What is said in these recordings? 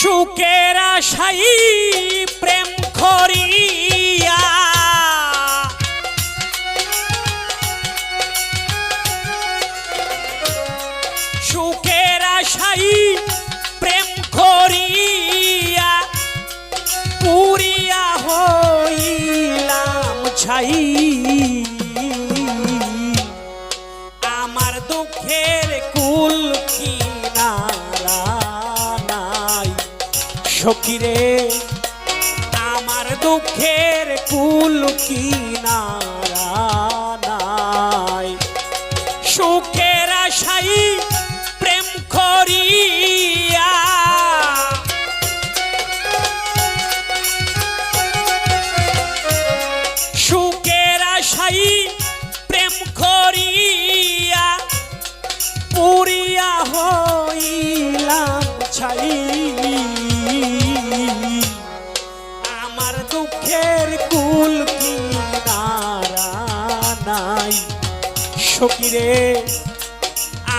সুখের আশাই প্রেম করিয়া সুখের আশাই প্রেম করিয়া পুরিয়া হইলাম ছাই আমার দুঃখের কুল কিনারা নাই সখীরে আমার দুঃখের কুল কিনারা নাই সুখের আশাই প্রেম করিয়া সুখের আশাই প্রেম করিয়া পুরিয়া হইলাম ছাই আমার দুঃখের কুল কিনারা নাই সখীরে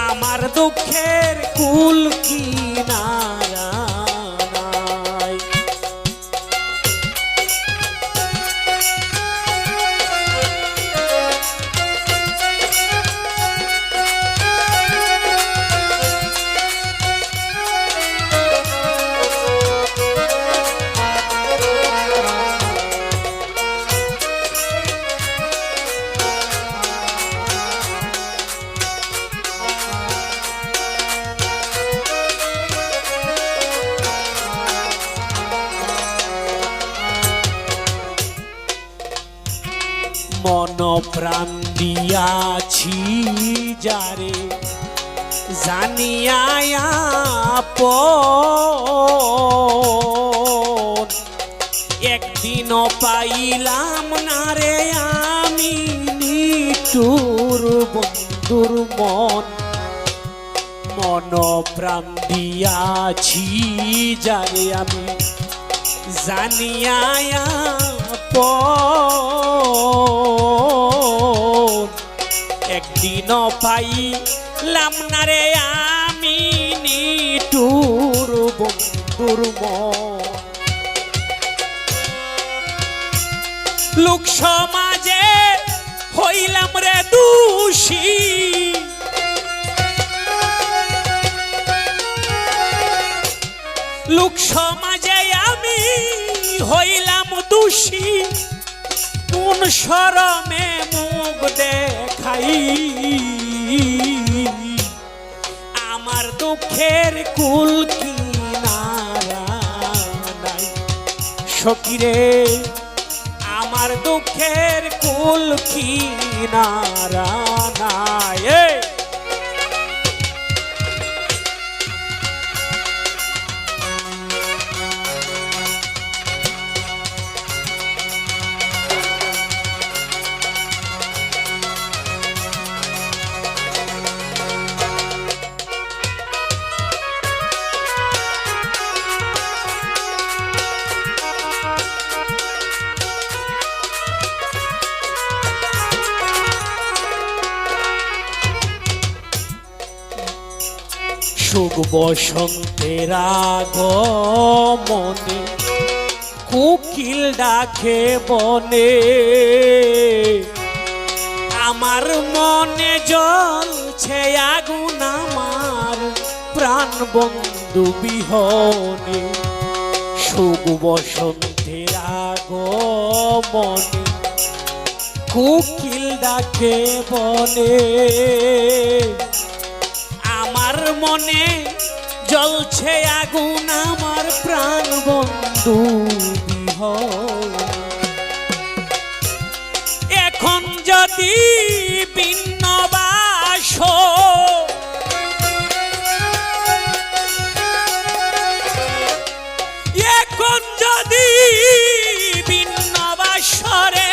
আমার দুঃখের কুল কিনারা নাই মন প্রাণ দিয়াছি যারে জানিয়া আপন একদিনও পাইলাম না রে আমি নিঠুর বন্ধুর মন মন প্রাণ দিয়াছি যারে আমি জানিয়া একদিনও পাইলাম না রে আমি নিঠুর বন্ধুর মন লোক সমাজে হইলাম রে দোষী লোক সমাজে আমি হইলাম দোষী কোন শরমে মুখ দেখাই আমার দুঃখের কুল কিনারা নাই সখীরে আমার দুঃখের কুল কিনারা নাই সুখ বসন্তের আগমনে কোকিল ডাকে বনে আমার মনে জ্বলছে আগুন আমার প্রাণ বন্ধু বিহনে সুখ বসন্তের আগমনে কোকিল ডাকে বনে আমার মনে জ্বলছে আগুন আমার প্রাণ বন্ধু এখন যদি ভিন্ন বাস এখন যদি ভিন্ন বাসরে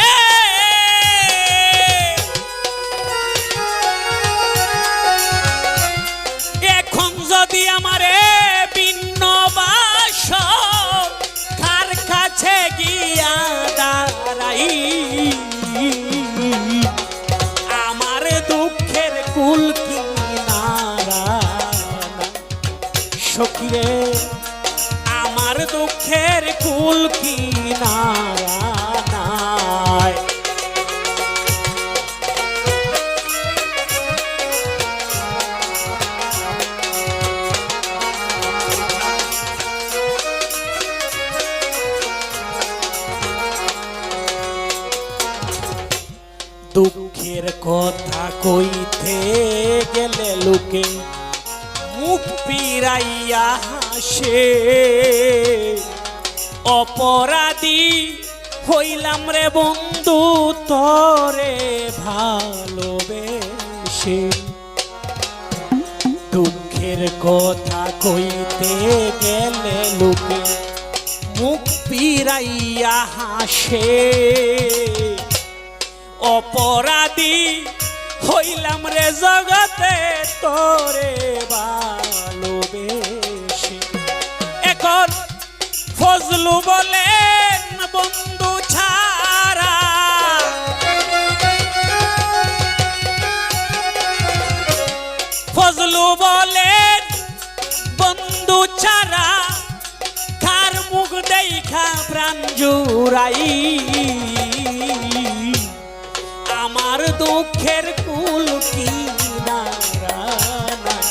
যদি আমারে ভিন্ন বাস কার কাছে গিয়ে দুঃখের কুল কিনারা নাই। দুঃখের কথা কইতে গেলে লোকে মুখ পিরাইয়া হাসে, অপরাধী হইলাম রে বন্ধু তরে ভালোবেসে। দুঃখের কথা কইতে গেলে লোকে মুখ পিরাইয়া হাসে, অপরাধী হইলাম রে জগতে তোরে ভালোবেসে। এখন ফজলু বলেন বন্ধু ছাড়া, ফজলু বলেন বন্ধু ছাড়া কার মুখ দেখা প্রাণ জুড়াই। আমার দুঃখের কুল কিনারা নাই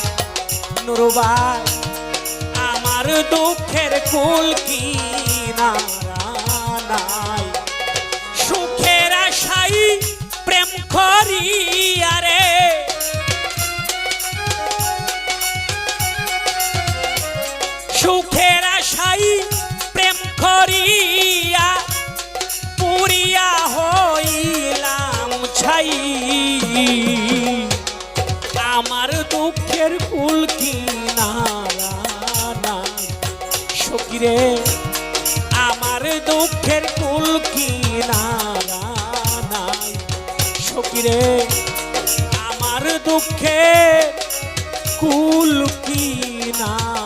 নুরবাই, আমার দুঃখের কুল কিনারা নাই। সুখের আশাই প্রেম করিয়া রে, সুখের আশাই প্রেম করিয়া পুরিয়া হইলাম ছাই। আমার দুঃখের কুল কিনারা নাই সখিরে, আমার দুঃখের কুল কিনারা নাই সখিরে, আমার দুঃখের কুল কিনারা।